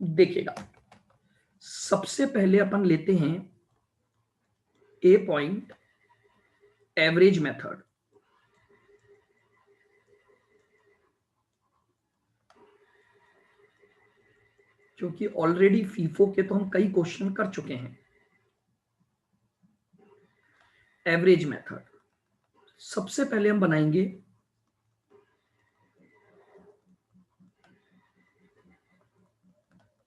देखिएगा, सबसे पहले अपन लेते हैं ए पॉइंट एवरेज मेथड। क्योंकि ऑलरेडी फीफो के तो हम कई क्वेश्चन कर चुके हैं। एवरेज मेथड सबसे पहले हम बनाएंगे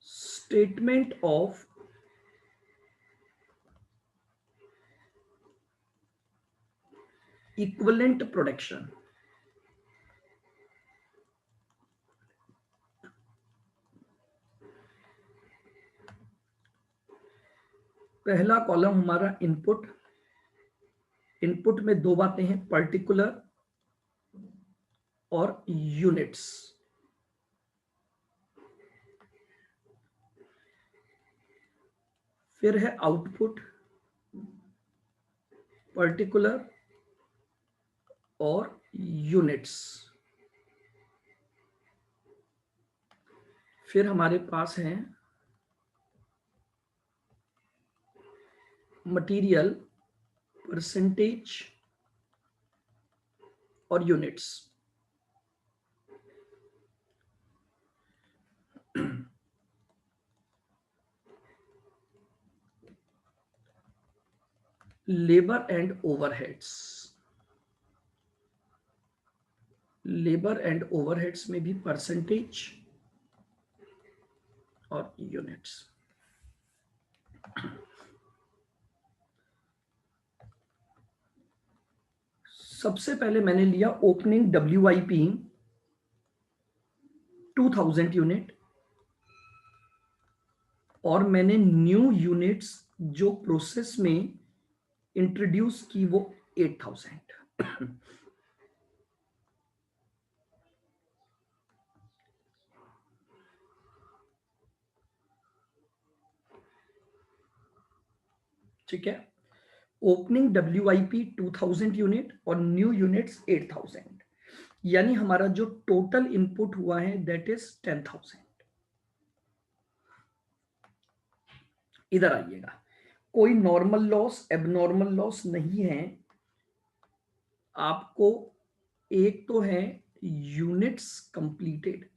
स्टेटमेंट ऑफ इक्विवेलेंट प्रोडक्शन। पहला कॉलम हमारा इनपुट। इनपुट में दो बातें हैं, पर्टिकुलर और यूनिट्स। फिर है आउटपुट, पर्टिकुलर और यूनिट्स। फिर हमारे पास है मटेरियल, परसेंटेज और units. Labour and overheads. Labour and overheads में भी परसेंटेज और यूनिट्स। सबसे पहले मैंने लिया ओपनिंग WIP 2000 यूनिट, और मैंने न्यू यूनिट्स जो प्रोसेस में इंट्रोड्यूस की वो 8000। ठीक है, ओपनिंग WIP 2000 यूनिट और न्यू यूनिट्स 8000, यानी हमारा जो टोटल इनपुट हुआ है दैट इज 10,000। इधर आइएगा, कोई नॉर्मल लॉस एबनॉर्मल लॉस नहीं है। आपको एक तो है यूनिट्स कंप्लीटेड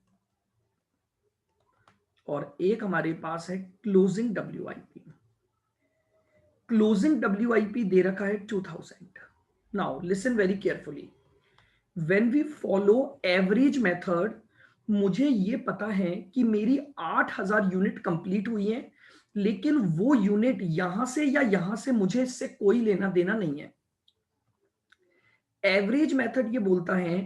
और एक हमारे पास है क्लोजिंग WIP। क्लोजिंग WIP दे रखा है 2000। Now listen very carefully, when we follow average method, मुझे ये पता है कि मेरी 8000 यूनिट कंप्लीट हुई है, लेकिन वो यूनिट यहां से या यहां से मुझे इससे कोई लेना देना नहीं है। एवरेज मेथड ये बोलता है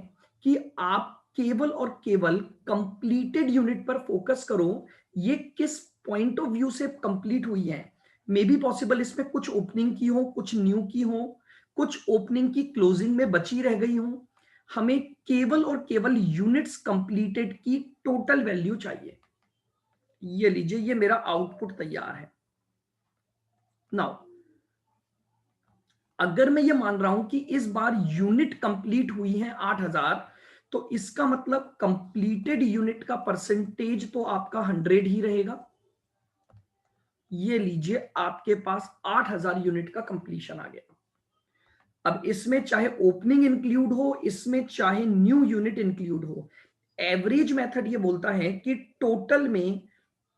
कि आप केवल और केवल कंप्लीटेड यूनिट पर फोकस करो, ये किस पॉइंट ऑफ व्यू से कंप्लीट हुई है। मे बी पॉसिबल इसमें कुछ ओपनिंग की हो, कुछ न्यू की हो, कुछ ओपनिंग की क्लोजिंग में बची रह गई हो। हमें केवल और केवल यूनिट्स कंप्लीटेड की टोटल वैल्यू चाहिए। ये लीजिए, ये मेरा आउटपुट तैयार है। नाउ अगर मैं ये मान रहा हूं कि इस बार यूनिट कंप्लीट हुई है 8000, तो इसका मतलब कंप्लीटेड यूनिट का परसेंटेज तो आपका 100 ही रहेगा। ये लीजिए, आपके पास 8000 यूनिट का कंप्लीशन आ गया। अब इसमें चाहे ओपनिंग इंक्लूड हो, इसमें चाहे न्यू यूनिट इंक्लूड हो, एवरेज मेथड ये बोलता है कि टोटल में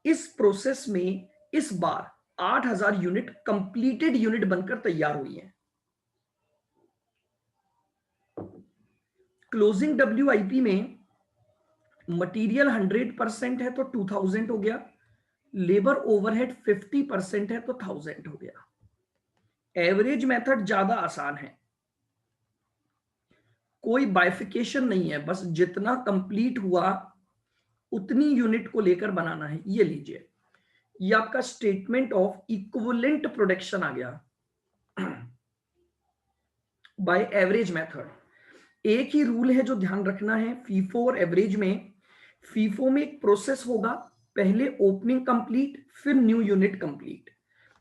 इस प्रोसेस में इस बार 8000 यूनिट कंप्लीटेड यूनिट बनकर तैयार हुई है। क्लोजिंग WIP में मटेरियल 100% है तो 2000 हो गया, लेबर ओवरहेड 50% है तो 1000 हो गया। एवरेज मेथड ज्यादा आसान है, कोई बाइफिकेशन नहीं है, बस जितना कंप्लीट हुआ उतनी यूनिट को लेकर बनाना है। ये लीजिए, ये आपका स्टेटमेंट ऑफ इक्विवेलेंट प्रोडक्शन आ गया बाय एवरेज मेथड। एक ही रूल है जो ध्यान रखना है फीफो और एवरेज में। फीफो में एक प्रोसेस होगा, पहले ओपनिंग कंप्लीट फिर new unit complete,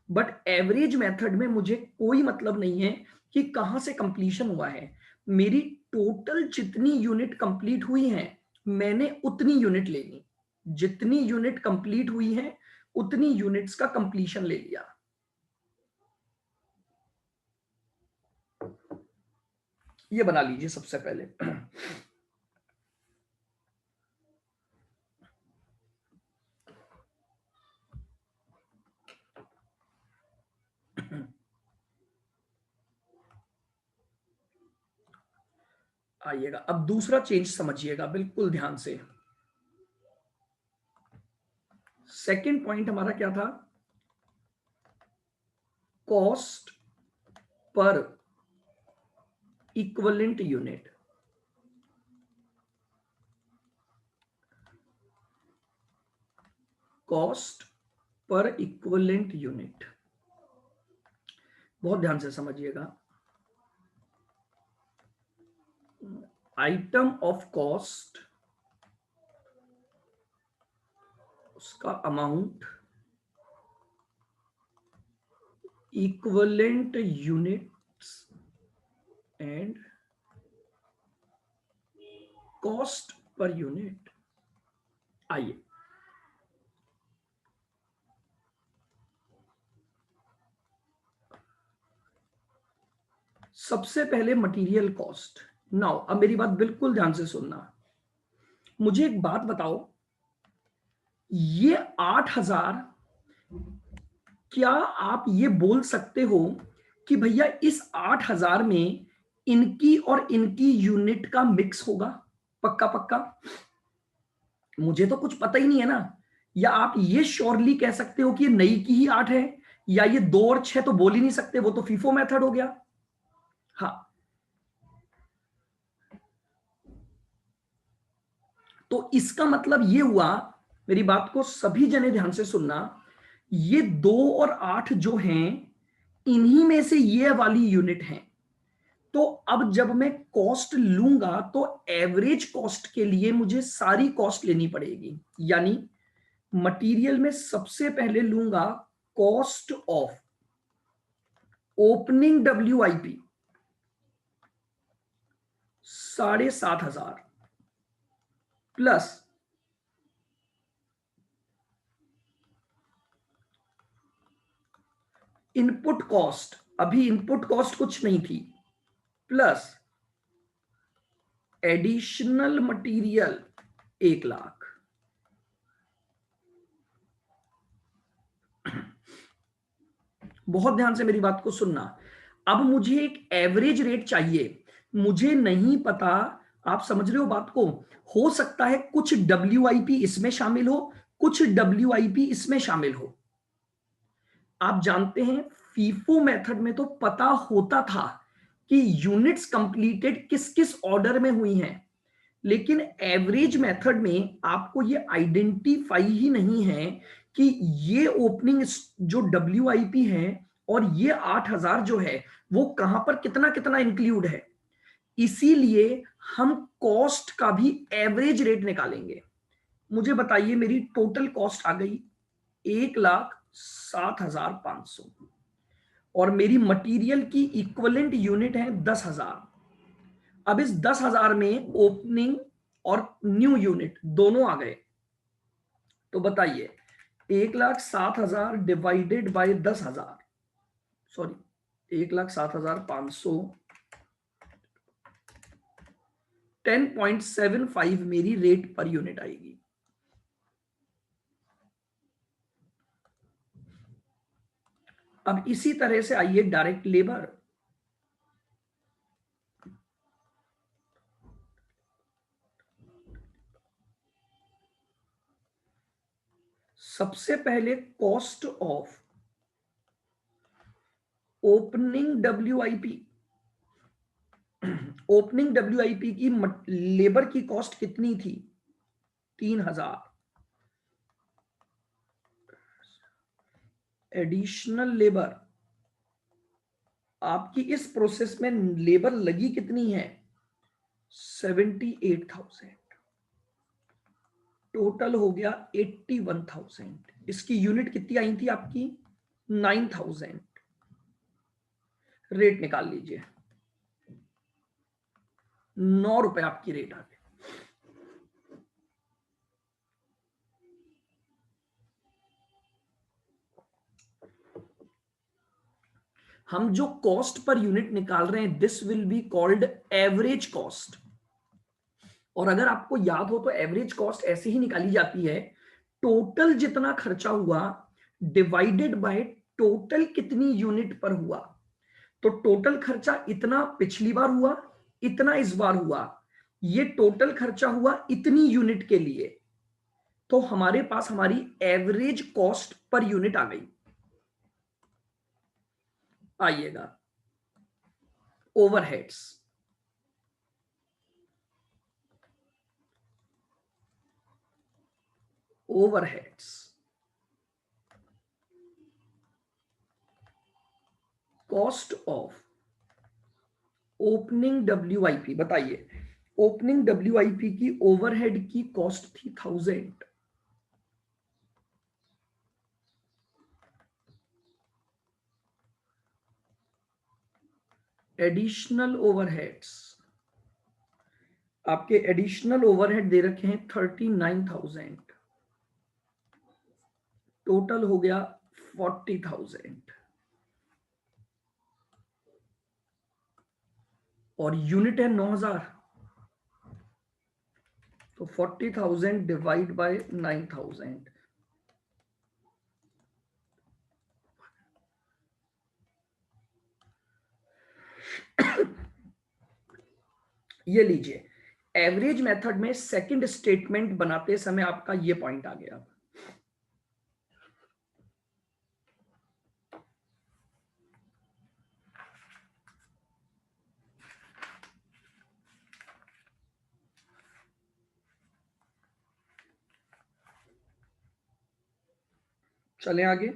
but average method में मुझे कोई मतलब नहीं है कि कहां से कंप्लीशन हुआ है। मेरी टोटल जितनी यूनिट कंप्लीट हुई है मैंने उतनी यूनिट लेनी। जितनी यूनिट कंप्लीट हुई है उतनी यूनिट्स का कंप्लीशन ले लिया। ये बना लीजिए सबसे पहले। आइएगा अब दूसरा चेंज समझिएगा बिल्कुल ध्यान से। सेकंड पॉइंट हमारा क्या था? Cost per equivalent unit. Cost per equivalent unit, बहुत ध्यान से समझिएगा। आइटम ऑफ कॉस्ट, उसका amount, equivalent units and cost per unit. आइए सबसे पहले मटेरियल कॉस्ट। नाउ अब मेरी बात बिल्कुल ध्यान से सुनना। मुझे एक बात बताओ, ये 8,000, क्या आप ये बोल सकते हो कि भैया इस 8,000 में इनकी और इनकी यूनिट का मिक्स होगा? पक्का पक्का? मुझे तो कुछ पता ही नहीं है ना। या आप ये श्योरली कह सकते हो कि ये नई की ही 8 है, या ये 2 और 6 तो बोल ही नहीं सकते, वो तो फीफो मेथड हो गया। हाँ, तो इसका मतलब ये हुआ, मेरी बात को सभी जने ध्यान से सुनना, ये 2 और 8 जो हैं इन्हीं में से ये वाली यूनिट है। तो अब जब मैं कॉस्ट लूंगा तो एवरेज कॉस्ट के लिए मुझे सारी कॉस्ट लेनी पड़ेगी। यानी मटेरियल में सबसे पहले लूंगा cost of opening WIP 7,500 plus input cost, अभी इनपुट कॉस्ट कुछ नहीं थी, प्लस एडिशनल मटेरियल 1,00,000। बहुत ध्यान से मेरी बात को सुनना। अब मुझे एक एवरेज रेट चाहिए, मुझे नहीं पता, आप समझ रहे हो बात को? हो सकता है कुछ WIP इसमें शामिल हो, कुछ WIP इसमें शामिल हो। आप जानते हैं फीफो मेथड में तो पता होता था कि यूनिट्स कंप्लीटेड किस किस ऑर्डर में हुई हैं, लेकिन एवरेज मेथड में आपको ये आइडेंटिफाई ही नहीं है कि ये ओपनिंग जो WIP है और ये 8,000 जो है वो कहां पर कितना कितना इंक्लूड है। इसीलिए हम कॉस्ट का भी एवरेज रेट निकालेंगे। मुझे बताइए, मेरी टोटल कॉस्ट आ गई 1,07,500 और मेरी मटेरियल की इक्विवेलेंट यूनिट है 10,000। अब इस 10,000 में ओपनिंग और न्यू यूनिट दोनों आ गए, तो बताइए 1,07,000 डिवाइडेड बाय 10,000, सॉरी 1,07,500, 10.75 मेरी रेट पर यूनिट आएगी। अब इसी तरह से आइए डायरेक्ट लेबर। सबसे पहले cost of opening WIP, opening WIP की लेबर की कॉस्ट कितनी थी? 3,000। एडिशनल लेबर, आपकी इस प्रोसेस में लेबर लगी कितनी है? 78,000। टोटल हो गया 81,000। इसकी यूनिट कितनी आई थी आपकी? 9,000। रेट निकाल लीजिए, 9 रुपए आपकी रेट आ गई। हम जो कॉस्ट पर यूनिट निकाल रहे हैं, this will be called average cost. और अगर आपको याद हो तो एवरेज कॉस्ट ऐसे ही निकाली जाती है, टोटल जितना खर्चा हुआ डिवाइडेड बाय टोटल कितनी यूनिट पर हुआ। तो टोटल खर्चा इतना पिछली बार हुआ, इतना इस बार हुआ, ये टोटल खर्चा हुआ इतनी यूनिट के लिए, तो हमारे पास हमारी एवरेज कॉस्ट पर यूनिट आ गई। आइएगा overheads. Overheads cost of opening WIP। बताइए, ओपनिंग WIP की ओवरहेड की कॉस्ट थी 1000। एडिशनल ओवरहेड्स, आपके एडिशनल ओवरहेड दे रखे हैं 39,000, टोटल हो गया 40,000। और यूनिट है 9,000, तो 40,000 डिवाइड बाय 9,000, ये लीजिए। एवरेज मेथड में सेकंड स्टेटमेंट बनाते समय आपका ये पॉइंट आ गया। चलें आगे।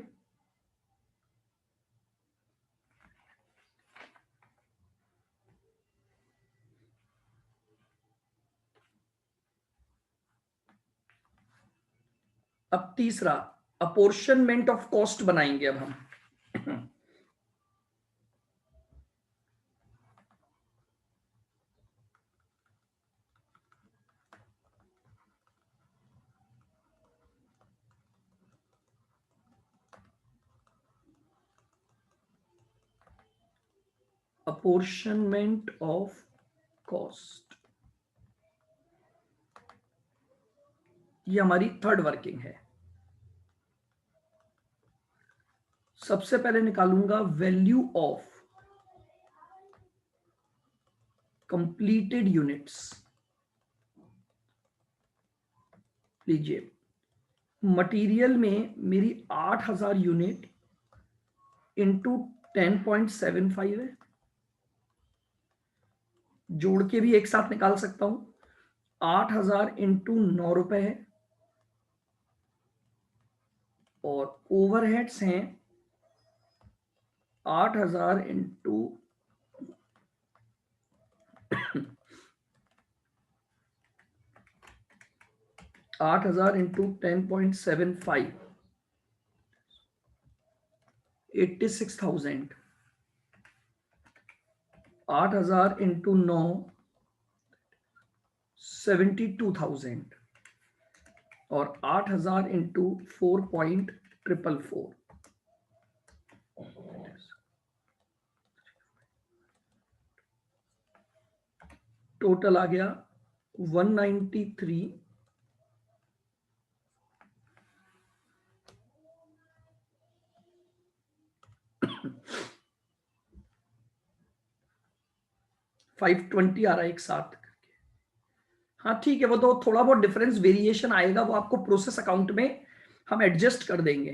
अब तीसरा अपोर्शनमेंट ऑफ कॉस्ट बनाएंगे अब हम। अपोर्शनमेंट ऑफ कॉस्ट, ये हमारी थर्ड वर्किंग है। सबसे पहले निकालूंगा वैल्यू ऑफ कंप्लीटेड यूनिट्स। लीजिए, मटेरियल में मेरी 8,000 यूनिट इंटू 10.75 है, जोड़ के भी एक साथ निकाल सकता हूं। 8,000 इंटू 9 रुपए है, और ओवरहेड्स हैं 8,000 इंटू 8,000 इंटू 10.75, 86,000। 8,000 इंटू 9, 72,000। और 8,000 इंटू 4.444, टोटल आ गया 193 520 आ रहा है एक साथ करके। हाँ ठीक है, वो तो थोड़ा बहुत डिफरेंस वेरिएशन आएगा, वो आपको प्रोसेस अकाउंट में हम एडजस्ट कर देंगे।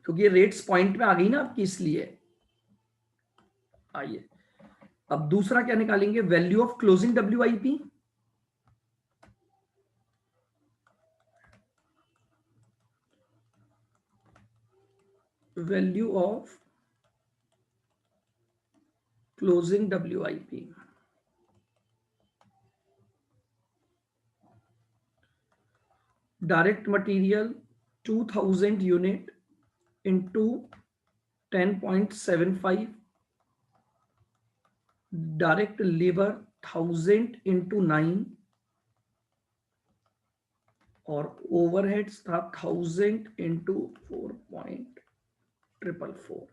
क्योंकि ये रेट्स पॉइंट में आ गई ना आपकी, इसलिए। आइए अब दूसरा क्या निकालेंगे, value of closing WIP। Value of closing WIP, direct material 2,000 unit into 10.75, direct labour 1,000 into 9, और ओवरहेड्स था 1000 into 4.444।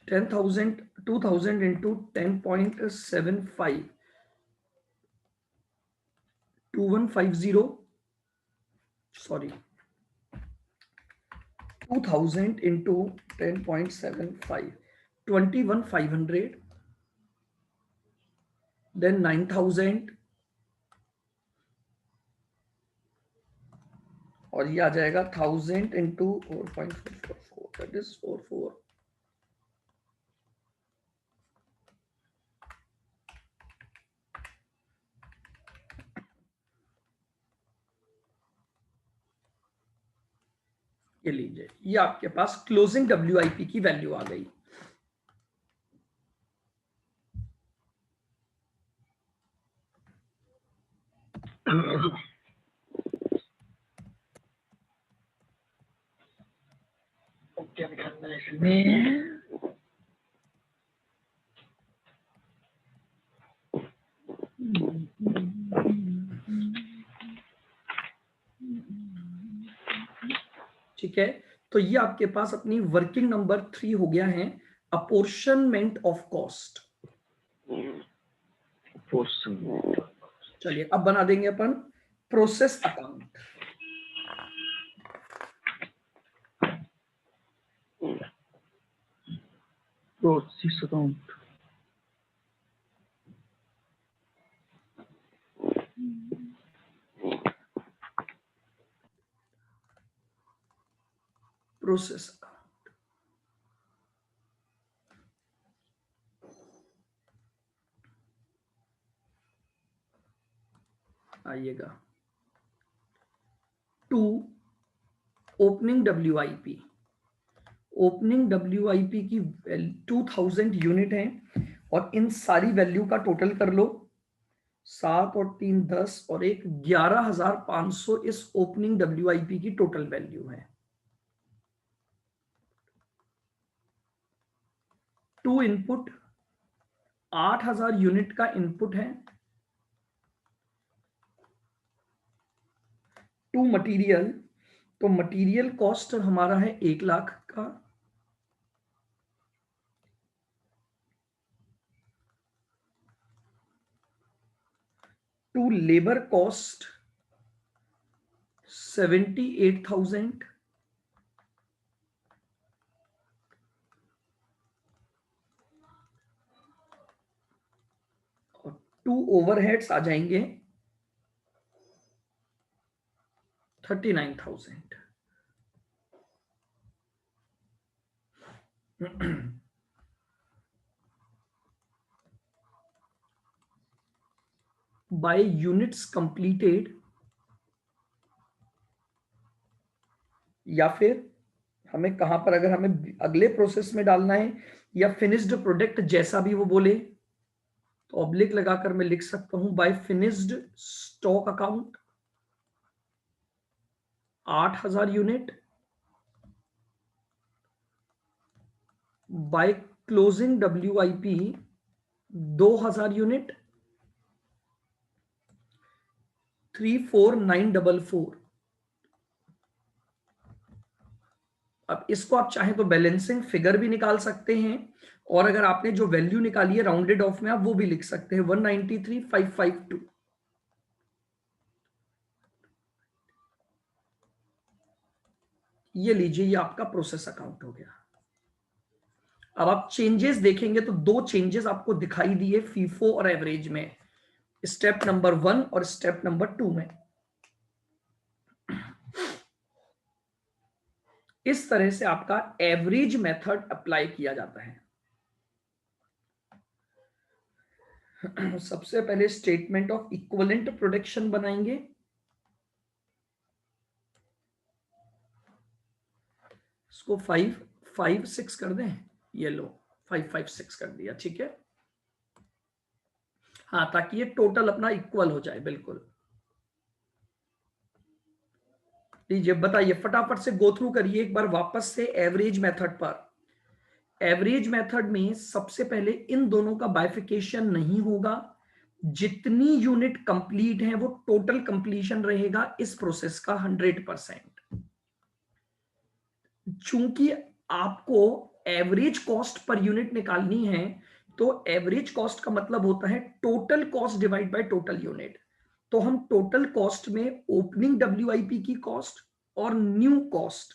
Ten thousand 2000 into 10.75 2150 sorry 2000 into 10.75 21,500 then 9,000 और ये आ जाएगा 1000 इंटू 4.444 दैट इज 44। ये लीजिए, ये आपके पास क्लोजिंग WIP की वैल्यू आ गई। क्या निकालना है इसमें? ठीक है, तो ये आपके पास अपनी वर्किंग नंबर 3 हो गया है, अपोर्शनमेंट ऑफ कॉस्ट। चलिए अब बना देंगे अपन process account. Process account process account आइएगा to opening WIP। Opening WIP की 2000 यूनिट है और इन सारी वैल्यू का टोटल कर लो। 7 और 3 10 और 1 11,500 इस ओपनिंग WIP की टोटल वैल्यू है। टू इनपुट 8,000 यूनिट का इनपुट है। टू मटेरियल, तो मटेरियल कॉस्ट हमारा है 1 लाख का। To labour cost 78,000। और टू ओवरहेड्स आ जाएंगे 39,000। बाय यूनिट्स कंप्लीटेड, या फिर हमें कहां पर, अगर हमें अगले प्रोसेस में डालना है या फिनिश्ड प्रोडक्ट जैसा भी वो बोले, तो ऑब्लिक लगाकर मैं लिख सकता हूं by finished stock account 8,000 unit, by closing WIP 2,000 unit 34944। अब इसको आप चाहें तो बैलेंसिंग फिगर भी निकाल सकते हैं, और अगर आपने जो वैल्यू निकाली है राउंडेड ऑफ में आप वो भी लिख सकते हैं 193,552। ये लीजिए, ये आपका प्रोसेस अकाउंट हो गया। अब आप चेंजेस देखेंगे तो दो चेंजेस आपको दिखाई दिए फीफो और एवरेज में, स्टेप नंबर 1 और स्टेप नंबर 2 में। इस तरह से आपका एवरेज मेथड अप्लाई किया जाता है। सबसे पहले स्टेटमेंट ऑफ इक्विवेलेंट प्रोडक्शन बनाएंगे। इसको 556 कर दें, ये लो 556 कर दिया, ठीक है। हाँ, ताकि ये टोटल अपना इक्वल हो जाए। बिल्कुल, लीजिए बताइए, फटाफट से गो थ्रू करिए एक बार वापस से एवरेज मेथड पर। एवरेज मेथड में सबसे पहले इन दोनों का बाइफिकेशन नहीं होगा, जितनी यूनिट कंप्लीट है वो टोटल कंप्लीशन रहेगा इस प्रोसेस का 100%। चूंकि आपको एवरेज कॉस्ट पर यूनिट निकालनी है, तो एवरेज कॉस्ट का मतलब होता है total cost divide by total unit. तो हम टोटल कॉस्ट में ओपनिंग डब्ल्यूआईपी की कॉस्ट और न्यू कॉस्ट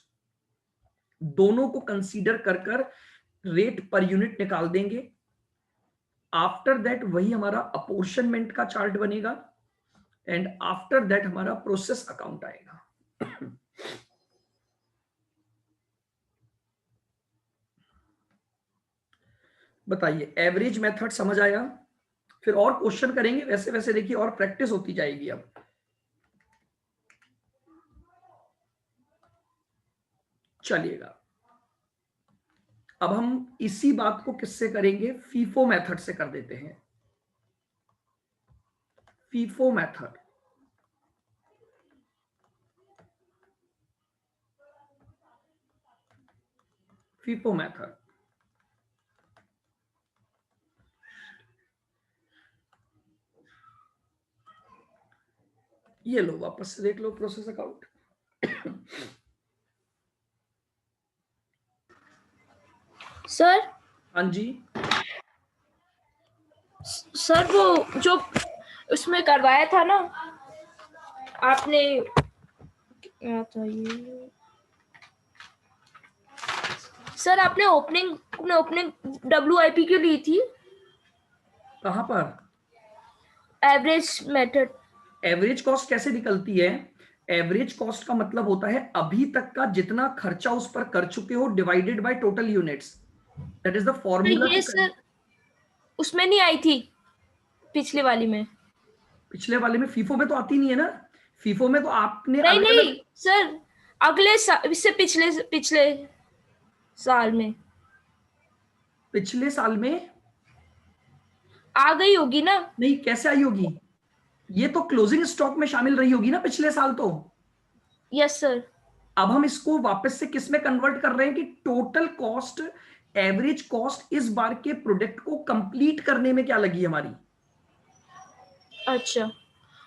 दोनों को कंसीडर कर कर रेट पर यूनिट निकाल देंगे। आफ्टर दैट वही हमारा अपोर्शनमेंट का चार्ट बनेगा एंड आफ्टर दैट हमारा प्रोसेस अकाउंट आएगा। बताइए, एवरेज मेथड समझ आया? फिर और क्वेश्चन करेंगे वैसे वैसे, देखिए और प्रैक्टिस होती जाएगी। अब चलिएगा, अब हम इसी बात को किससे करेंगे, फीफो मेथड से कर देते हैं। फीफो मेथड, फीफो मेथड ये लो, वापस से देख लो प्रोसेस अकाउंट। सर हाँ जी, सर वो जो उसमें करवाया था ना आपने, क्या था ये सर, आपने ओपनिंग WIP क्यों ली थी? कहां पर? Average method. एवरेज कॉस्ट कैसे निकलती है? एवरेज कॉस्ट का मतलब होता है अभी तक का जितना खर्चा उस पर कर चुके हो divided by total units. That is the formula. ये सर उसमें नहीं आई थी, पिछले वाली में। पिछले वाले में, फीफो में तो आती नहीं है ना। फीफो में तो आपने नहीं अलग नहीं अलग, सर, इससे पिछले पिछले साल में पिछले साल में आ गई होगी ना। नहीं, कैसे आई होगी? ये तो क्लोजिंग स्टॉक में शामिल रही होगी ना पिछले साल तो। Yes sir. अब हम इसको वापस से किस में कन्वर्ट कर रहे हैं कि टोटल कॉस्ट, एवरेज कॉस्ट इस बार के प्रोडक्ट को कंप्लीट करने में क्या लगी हमारी। अच्छा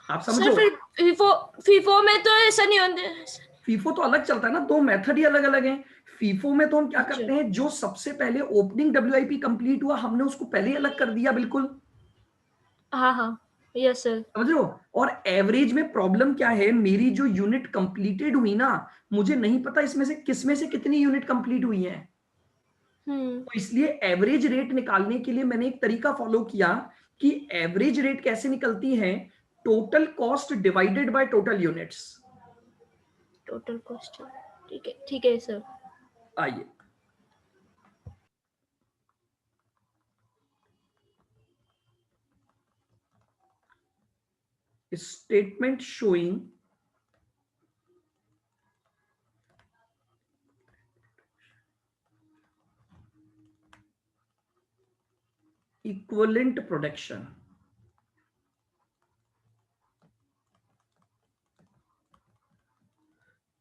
आप सर, समझो, फिर फीफो फीफो में तो ऐसा नहीं होता। फीफो तो अलग चलता है ना, दो मेथड ही अलग अलग हैं। फीफो में तो हम क्या अच्छा, करते हैं, जो सबसे पहले ओपनिंग डब्ल्यूआईपी कंप्लीट हुआ हमने उसको पहले ही अलग कर दिया बिल्कुल। हाँ हाँ, यस सर। समझ रहे हो? और एवरेज में प्रॉब्लम क्या है, मेरी जो यूनिट कंप्लीटेड हुई ना, मुझे नहीं पता इसमें से किस में से कितनी यूनिट कंप्लीट हुई है। तो इसलिए एवरेज रेट निकालने के लिए मैंने एक तरीका फॉलो किया कि एवरेज रेट कैसे निकलती है, total cost divided by total units. Total cost, ठीक है सर। आइए, statement showing equivalent production.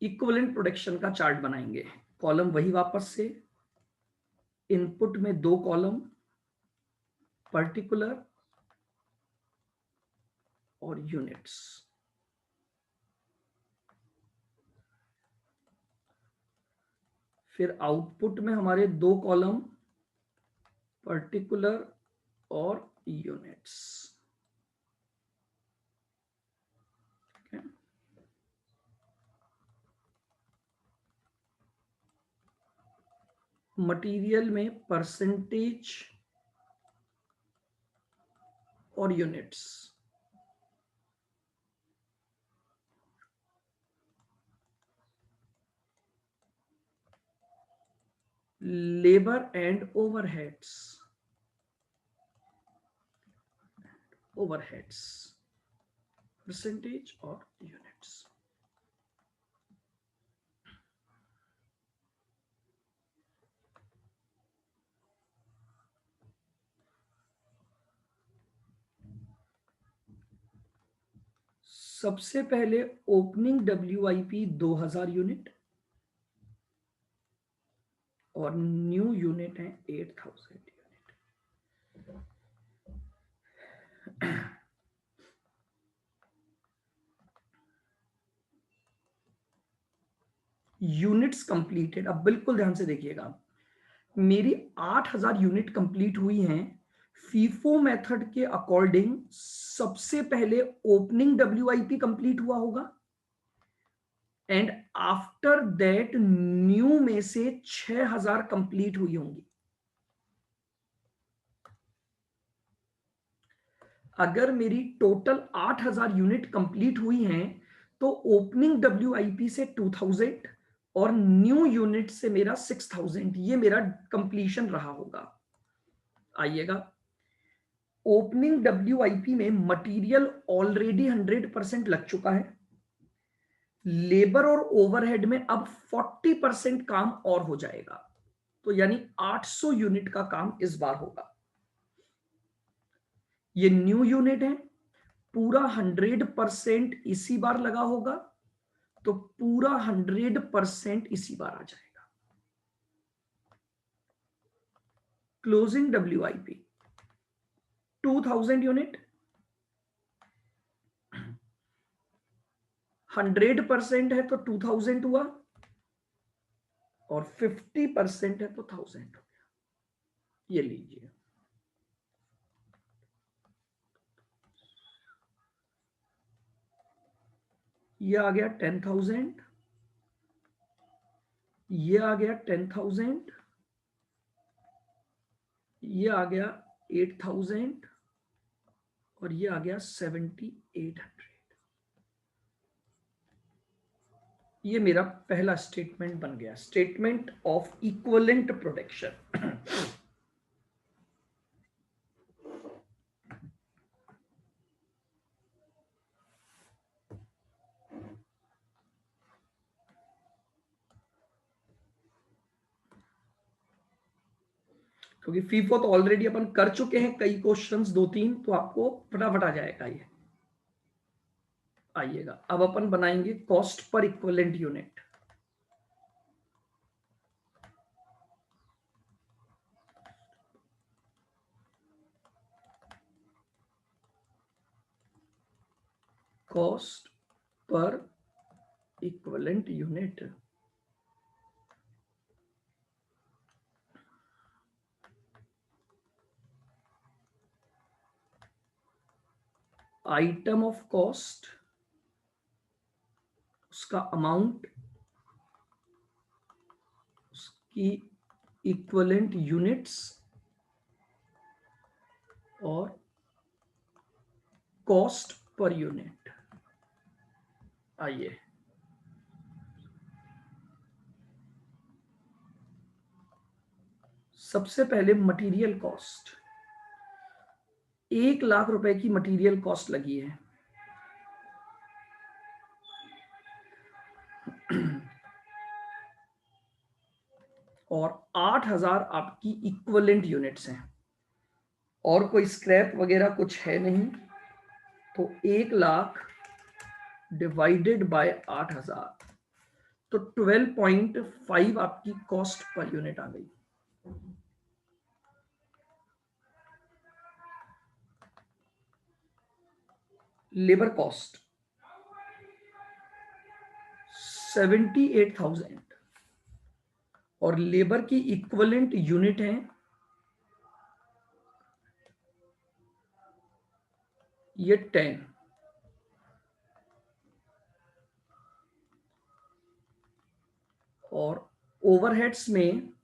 Equivalent production का चार्ट बनाएंगे। कॉलम वही वापस से, इनपुट में दो कॉलम, पर्टिकुलर और यूनिट्स। फिर आउटपुट में हमारे दो कॉलम, पर्टिकुलर और यूनिट्स। मटेरियल में परसेंटेज और units. Labour and overheads, overheads percentage और यूनिट्स। सबसे पहले ओपनिंग WIP 2000 यूनिट, और न्यू यूनिट है 8000 यूनिट। यूनिट्स कंप्लीटेड, अब बिल्कुल ध्यान से देखिएगा, मेरी 8000 यूनिट कंप्लीट हुई हैं। फीफो मेथड के अकॉर्डिंग सबसे पहले ओपनिंग WIP कंप्लीट हुआ होगा, एंड आफ्टर दैट न्यू में से 6000 कंप्लीट हुई होंगी। अगर मेरी टोटल 8000 यूनिट कंप्लीट हुई हैं तो ओपनिंग WIP से 2000 और न्यू यूनिट से मेरा 6000, ये मेरा कंप्लीशन रहा होगा। आइएगा, ओपनिंग WIP में मटेरियल ऑलरेडी 100% लग चुका है, लेबर और ओवरहेड में अब 40% काम और हो जाएगा, तो यानी 800 यूनिट का काम इस बार होगा। ये न्यू यूनिट है, पूरा 100% इसी बार लगा होगा, तो पूरा 100% इसी बार आ जाएगा। क्लोजिंग WIP 2000 यूनिट, 100% है तो 2000 हुआ, और 50% है तो 1000 हो गया। ये लीजिए, ये आ गया 10,000, ये आ गया 10,000, ये आ गया 8,000, और ये आ गया 7,800। ये मेरा पहला स्टेटमेंट बन गया, स्टेटमेंट ऑफ इक्विवेलेंट प्रोडक्शन। क्योंकि फीफो तो ऑलरेडी अपन कर चुके हैं कई क्वेश्चंस, 2-3, तो आपको फटाफट आ जाएगा ये। आइएगा, अब अपन बनाएंगे cost per equivalent unit. Cost per equivalent unit, item of cost, उसका अमाउंट, उसकी इक्विवेलेंट यूनिट्स, और कॉस्ट पर यूनिट। आइए, सबसे पहले मटेरियल कॉस्ट, 1,00,000 रुपए की मटेरियल कॉस्ट लगी है। और 8,000 आपकी इक्विवेलेंट यूनिट्स हैं, और कोई स्क्रैप वगैरह कुछ है नहीं, तो 1,00,000 डिवाइडेड बाय 8,000, तो 12.5 आपकी कॉस्ट पर यूनिट आ गई। लेबर कॉस्ट 78,000, और लेबर की इक्विवेलेंट यूनिट है ये 10, और ओवरहेड्स में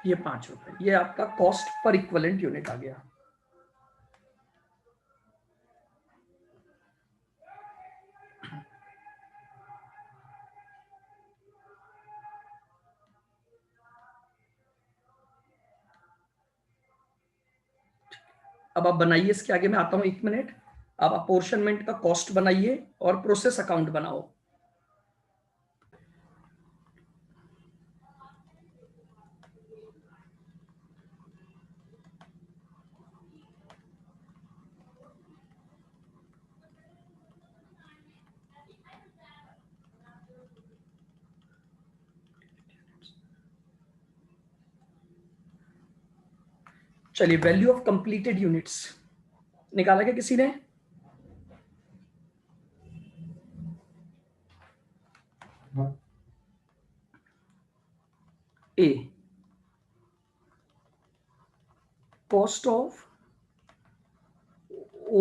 ये 5 रुपए, ये आपका कॉस्ट पर इक्विवेलेंट यूनिट आ गया। अब आप बनाइए, इसके आगे मैं आता हूं 1 मिनट। अब अपोर्शनमेंट का कॉस्ट बनाइए और प्रोसेस अकाउंट बनाओ। चलिए वैल्यू ऑफ कंप्लीटेड यूनिट्स निकाला क्या किसी ने? A cost of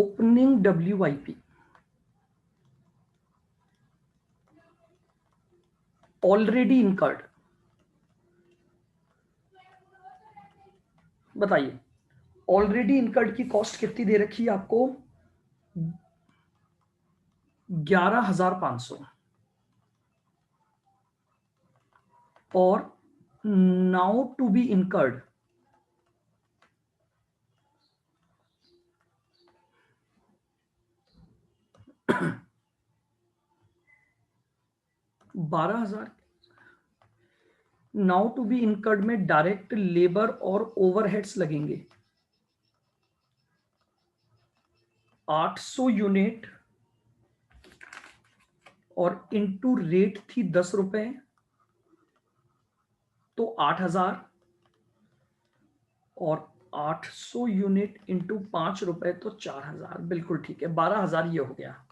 opening WIP already incurred, बताइए ऑलरेडी इनकर्ड की कॉस्ट कितनी दे रखी है आपको? 11,500 और now to be incurred 12,000। Now to be incurred में डायरेक्ट लेबर और ओवरहेड्स लगेंगे 800 यूनिट और इनटू रेट थी 10 रुपए तो 8,000 और 800 यूनिट इंटू 5 रुपए तो 4,000। बिल्कुल ठीक है, 12,000 ये हो गया।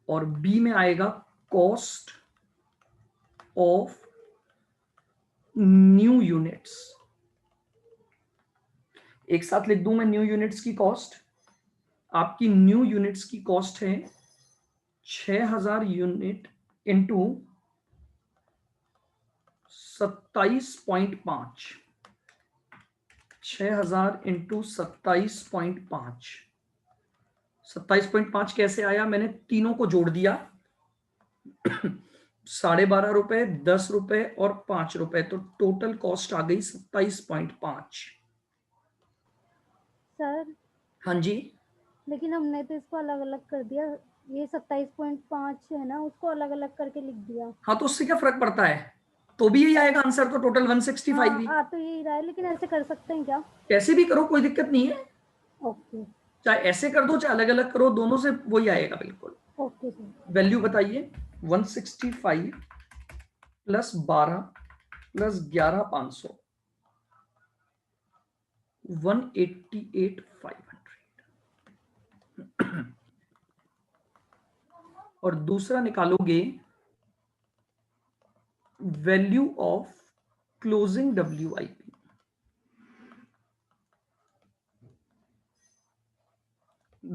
और बी में आएगा कॉस्ट ऑफ न्यू यूनिट्स। एक साथ लिख दूं मैं न्यू यूनिट्स की कॉस्ट। आपकी न्यू यूनिट्स की कॉस्ट है 6,000 यूनिट इंटू 27.5, 6,000 इंटू 27.5। 27.5 कैसे आया? मैंने तीनों को जोड़ दिया 12.5 रुपए, 10 रुपए और 5 रुपए, तो टोटल कॉस्ट आ गई 27.5। सर हाँ जी, लेकिन हमने तो इसको अलग अलग कर दिया, ये 27.5 है ना, उसको अलग अलग करके लिख दिया। हाँ तो उससे क्या फर्क पड़ता है? तो भी यही आएगा आंसर, तो टोटल 165 ही। हाँ तो यही रहा है, लेकिन ऐसे कर सकते हैं क्या? कैसे भी करो कोई दिक्कत नहीं है, ओके चाहे ऐसे कर दो चाहे अलग अलग करो, दोनों से वही आएगा बिल्कुल। Okay sir. वैल्यू बताइए। 165 प्लस 12 प्लस 11,500 188,500। और दूसरा निकालोगे value of closing WIP।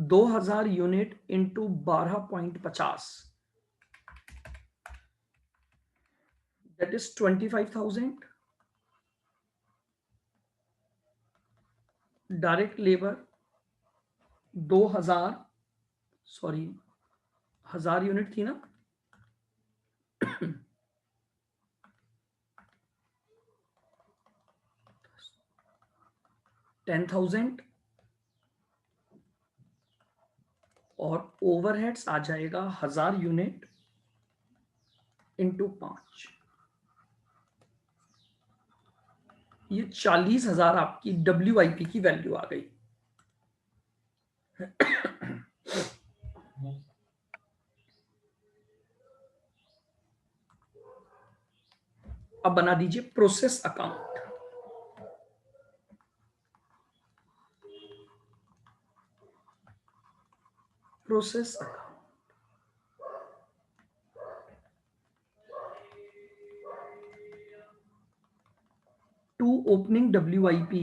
2,000 unit into 12.50 that is 25,000। Direct labour 2,000, sorry 1,000 unit थी ना, 10,000 और ओवरहेड्स आ जाएगा 1,000 यूनिट इंटू 5। ये 40,000 आपकी WIP की वैल्यू आ गई। अब बना दीजिए process account. Process account to opening WIP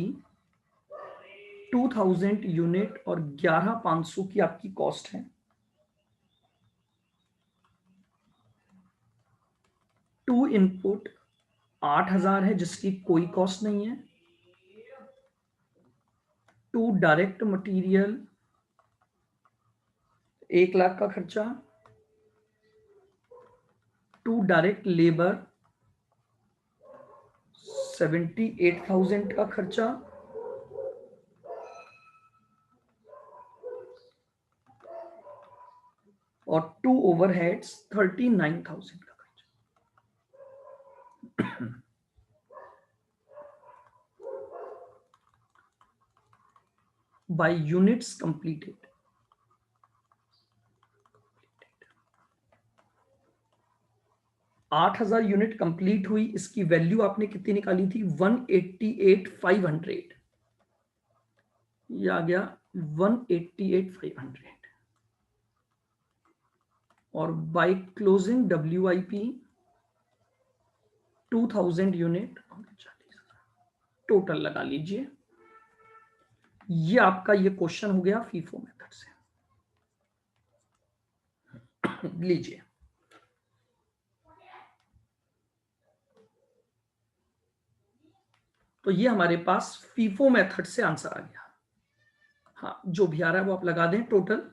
2,000 unit और 11,500 की आपकी कॉस्ट है। टू इनपुट 8,000 है जिसकी कोई कॉस्ट नहीं है। टू डायरेक्ट मटेरियल 1,00,000 का खर्चा। टू डायरेक्ट लेबर 78,000 का खर्चा। और टू ओवरहेड्स 39,000 का खर्चा। By units completed. 8000 unit complete हुई, इसकी वैल्यू आपने कितनी निकाली थी 188,500, ये आ गया 188,500 और bye closing WIP 2000 unit total लगा लीजिए। ये आपका ये क्वेश्चन हो गया फीफो मेथड से। लीजिए तो ये हमारे पास फीफो मेथड से आंसर आ गया। हाँ जो भी आ रहा है वो आप लगा दें। टोटल